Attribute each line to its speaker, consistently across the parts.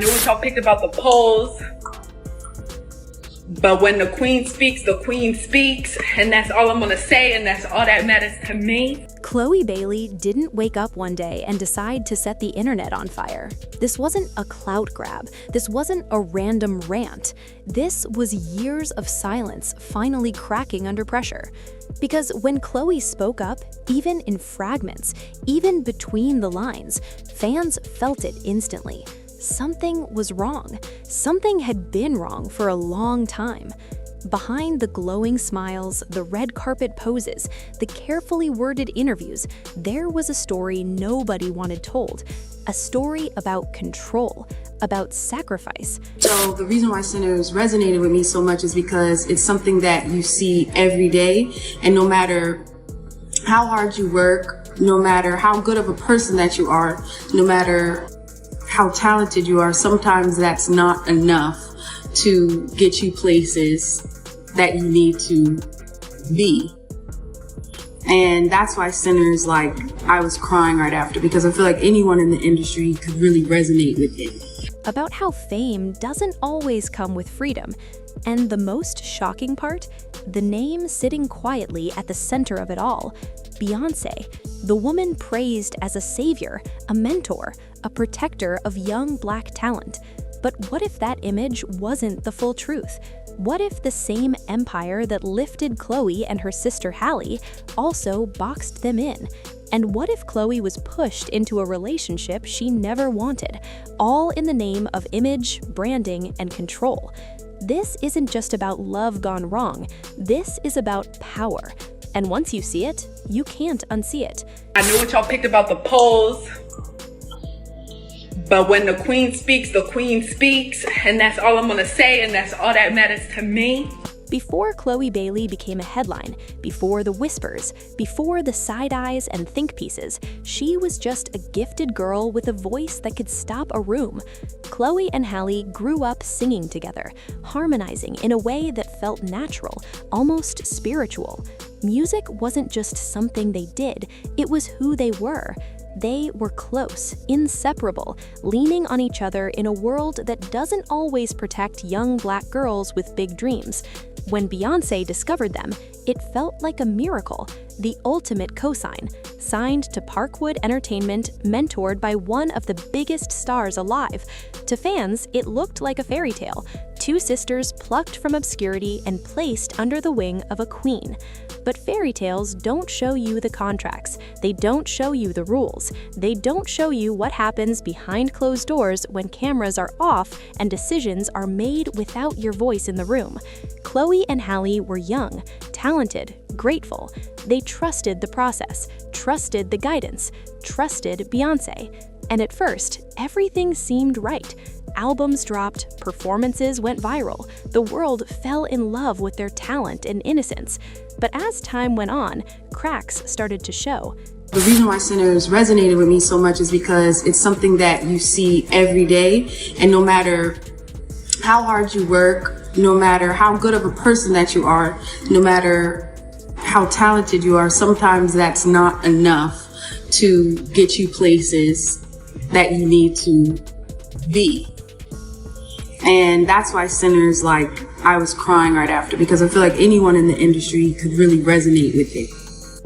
Speaker 1: I knew what y'all picked about the polls, but when the queen speaks, and that's all I'm gonna say, and that's all that matters to me.
Speaker 2: Chlöe Bailey didn't wake up one day and decide to set the internet on fire. This wasn't a clout grab. This wasn't a random rant. This was years of silence finally cracking under pressure. Because when Chlöe spoke up, even in fragments, even between the lines, fans felt it instantly. Something was wrong. Something had been wrong for a long time. Behind the glowing smiles, the red carpet poses, the carefully worded interviews, there was a story nobody wanted told. A story about control, about sacrifice.
Speaker 3: So the reason why Sinners resonated with me so much is because it's something that you see every day, and no matter how hard you work, no matter how good of a person that you are, no matter how talented you are, sometimes that's not enough to get you places that you need to be. And that's why Sinners, I was crying right after, because I feel like anyone in the industry could really resonate with it.
Speaker 2: About how fame doesn't always come with freedom. And the most shocking part, the name sitting quietly at the center of it all, Beyoncé, the woman praised as a savior, a mentor, a protector of young Black talent. But what if that image wasn't the full truth? What if the same empire that lifted Chlöe and her sister Halle also boxed them in? And what if Chlöe was pushed into a relationship she never wanted, all in the name of image, branding, and control? This isn't just about love gone wrong. This is about power. And once you see it, you can't unsee it.
Speaker 1: I knew what y'all picked about the polls, but when the queen speaks, and that's all I'm gonna say, and that's all that matters to me.
Speaker 2: Before Chlöe Bailey became a headline, before the whispers, before the side eyes and think pieces, she was just a gifted girl with a voice that could stop a room. Chlöe and Halle grew up singing together, harmonizing in a way that felt natural, almost spiritual. Music wasn't just something they did, it was who they were. They were close, inseparable, leaning on each other in a world that doesn't always protect young Black girls with big dreams. When Beyoncé discovered them, it felt like a miracle, the ultimate cosign, signed to Parkwood Entertainment, mentored by one of the biggest stars alive. To fans, it looked like a fairy tale, two sisters plucked from obscurity and placed under the wing of a queen. But fairy tales don't show you the contracts. They don't show you the rules. They don't show you what happens behind closed doors when cameras are off and decisions are made without your voice in the room. Chlöe and Halle were young, talented, grateful. They trusted the process, trusted the guidance, trusted Beyoncé. And at first, everything seemed right. Albums dropped, performances went viral, the world fell in love with their talent and innocence. But as time went on, cracks started to show.
Speaker 3: The reason why Sinners resonated with me so much is because it's something that you see every day, and no matter how hard you work, no matter how good of a person that you are, no matter how talented you are, sometimes that's not enough to get you places that you need to be. And that's why Sinners, I was crying right after, because I feel like anyone in the industry could really resonate with it.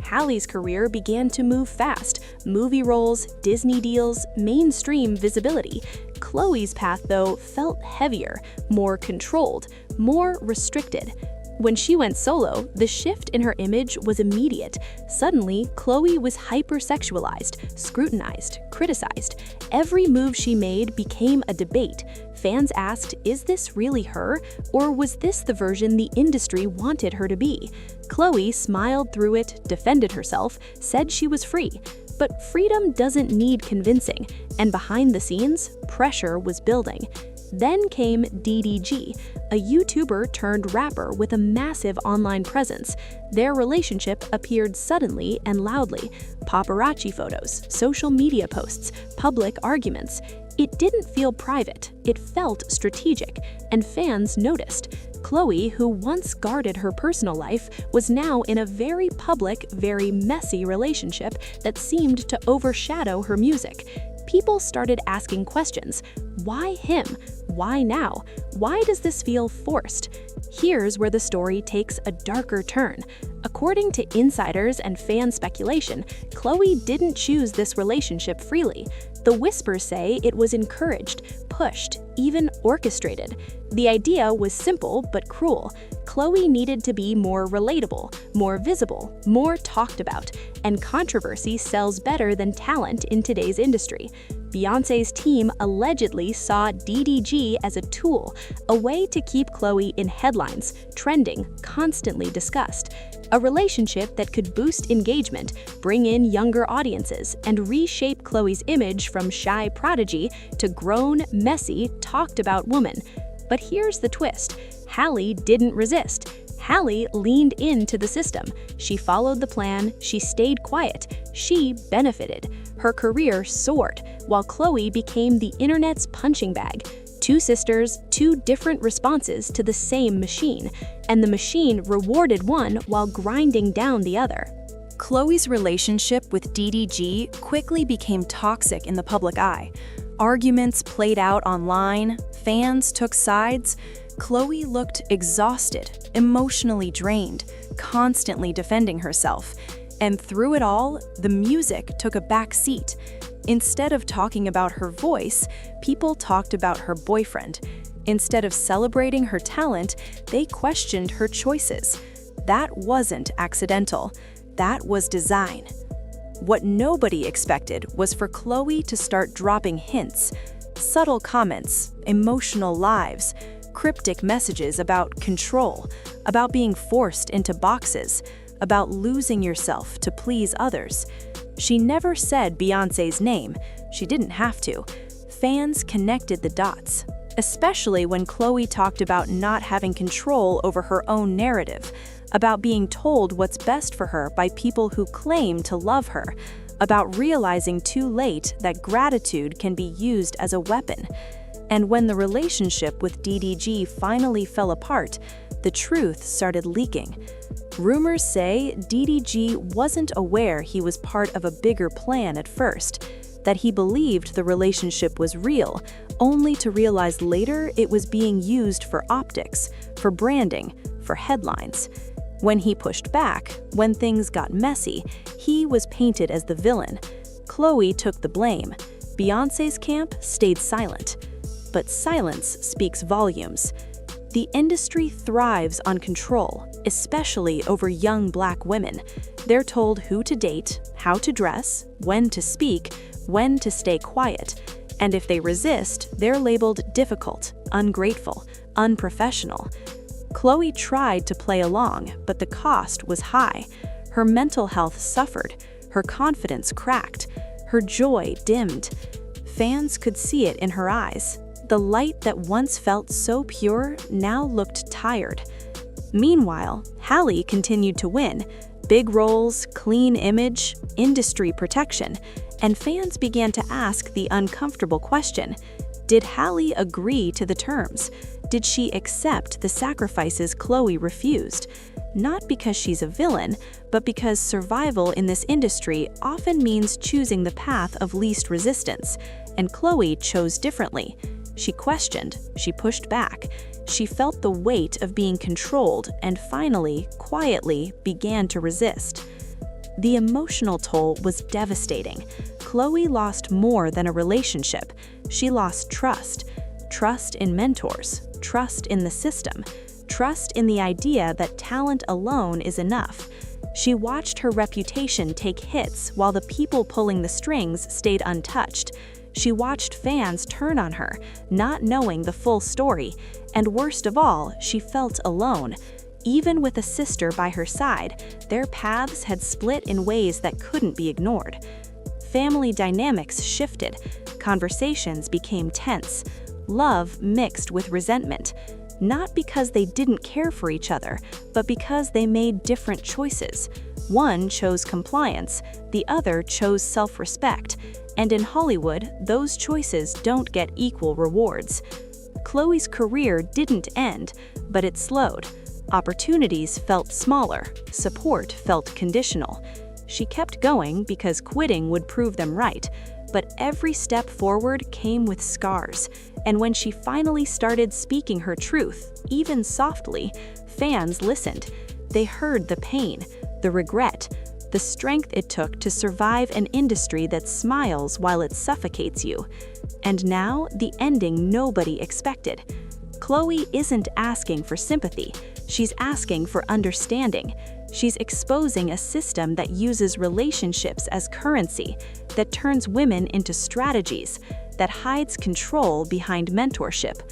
Speaker 2: Halle's career began to move fast. Movie roles, Disney deals, mainstream visibility. Chlöe's path, though, felt heavier, more controlled, more restricted. When she went solo, the shift in her image was immediate. Suddenly, Chlöe was hypersexualized, scrutinized, criticized. Every move she made became a debate. Fans asked, is this really her? Or was this the version the industry wanted her to be? Chlöe smiled through it, defended herself, said she was free. But freedom doesn't need convincing, and behind the scenes, pressure was building. Then came DDG, a YouTuber turned rapper with a massive online presence. Their relationship appeared suddenly and loudly. Paparazzi photos, social media posts, public arguments. It didn't feel private, it felt strategic, and fans noticed. Chlöe, who once guarded her personal life, was now in a very public, very messy relationship that seemed to overshadow her music. People started asking questions. Why him? Why now? Why does this feel forced? Here's where the story takes a darker turn. According to insiders and fan speculation, Chlöe didn't choose this relationship freely. The whispers say it was encouraged, pushed, even orchestrated. The idea was simple but cruel. Chlöe needed to be more relatable, more visible, more talked about, and controversy sells better than talent in today's industry. Beyoncé's team allegedly saw DDG as a tool, a way to keep Chlöe in headlines, trending, constantly discussed. A relationship that could boost engagement, bring in younger audiences, and reshape Chlöe's image from shy prodigy to grown, messy, talked-about woman. But here's the twist. Halle didn't resist. Halle leaned into the system. She followed the plan, she stayed quiet, she benefited. Her career soared, while Chlöe became the internet's punching bag. Two sisters, two different responses to the same machine, and the machine rewarded one while grinding down the other.
Speaker 4: Chlöe's relationship with DDG quickly became toxic in the public eye. Arguments played out online, fans took sides. Chlöe looked exhausted, emotionally drained, constantly defending herself. And through it all, the music took a back seat. Instead of talking about her voice, people talked about her boyfriend. Instead of celebrating her talent, they questioned her choices. That wasn't accidental. That was design. What nobody expected was for Chlöe to start dropping hints, subtle comments, emotional lives, cryptic messages about control, about being forced into boxes, about losing yourself to please others. She never said Beyoncé's name. She didn't have to. Fans connected the dots, especially when Chlöe talked about not having control over her own narrative, about being told what's best for her by people who claim to love her, about realizing too late that gratitude can be used as a weapon. And when the relationship with DDG finally fell apart, the truth started leaking. Rumors say DDG wasn't aware he was part of a bigger plan at first, that he believed the relationship was real, only to realize later it was being used for optics, for branding, for headlines. When he pushed back, when things got messy, he was painted as the villain. Chlöe took the blame. Beyoncé's camp stayed silent. But silence speaks volumes. The industry thrives on control, especially over young Black women. They're told who to date, how to dress, when to speak, when to stay quiet. And if they resist, they're labeled difficult, ungrateful, unprofessional. Chlöe tried to play along, but the cost was high. Her mental health suffered, her confidence cracked, her joy dimmed. Fans could see it in her eyes. The light that once felt so pure now looked tired. Meanwhile, Halle continued to win. Big roles, clean image, industry protection, and fans began to ask the uncomfortable question: did Halle agree to the terms? Did she accept the sacrifices Chlöe refused? Not because she's a villain, but because survival in this industry often means choosing the path of least resistance, and Chlöe chose differently. She questioned, she pushed back, she felt the weight of being controlled and finally, quietly, began to resist. The emotional toll was devastating. Chlöe lost more than a relationship. She lost trust. Trust in mentors, trust in the system, trust in the idea that talent alone is enough. She watched her reputation take hits while the people pulling the strings stayed untouched. She watched fans turn on her, not knowing the full story, and worst of all, she felt alone. Even with a sister by her side, their paths had split in ways that couldn't be ignored. Family dynamics shifted, conversations became tense, love mixed with resentment, not because they didn't care for each other, but because they made different choices. One chose compliance, the other chose self-respect, and in Hollywood, those choices don't get equal rewards. Chlöe's career didn't end, but it slowed. Opportunities felt smaller, support felt conditional. She kept going because quitting would prove them right,
Speaker 2: But every step forward came with scars, and when she finally started speaking her truth, even softly, fans listened. They heard the pain, the regret, the strength it took to survive an industry that smiles while it suffocates you. And now, the ending nobody expected. Chlöe isn't asking for sympathy, she's asking for understanding. She's exposing a system that uses relationships as currency, that turns women into strategies, that hides control behind mentorship.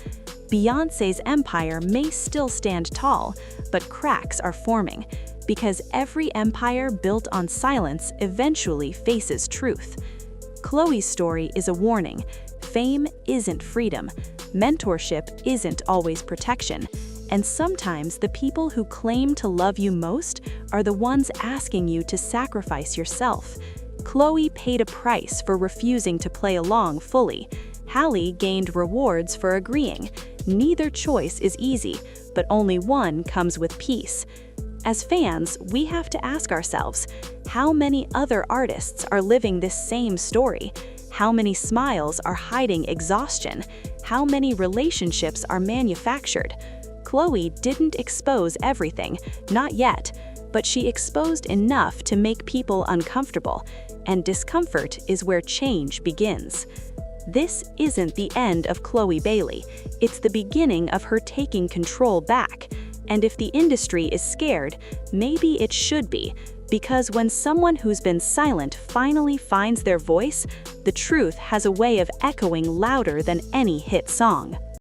Speaker 2: Beyoncé's empire may still stand tall, but cracks are forming, because every empire built on silence eventually faces truth. Chlöe's story is a warning. Fame isn't freedom. Mentorship isn't always protection. And sometimes the people who claim to love you most are the ones asking you to sacrifice yourself. Chlöe paid a price for refusing to play along fully. Halle gained rewards for agreeing. Neither choice is easy, but only one comes with peace. As fans, we have to ask ourselves, how many other artists are living this same story? How many smiles are hiding exhaustion? How many relationships are manufactured? Chlöe didn't expose everything, not yet, but she exposed enough to make people uncomfortable, and discomfort is where change begins. This isn't the end of Chlöe Bailey, it's the beginning of her taking control back. And if the industry is scared, maybe it should be, because when someone who's been silent finally finds their voice, the truth has a way of echoing louder than any hit song.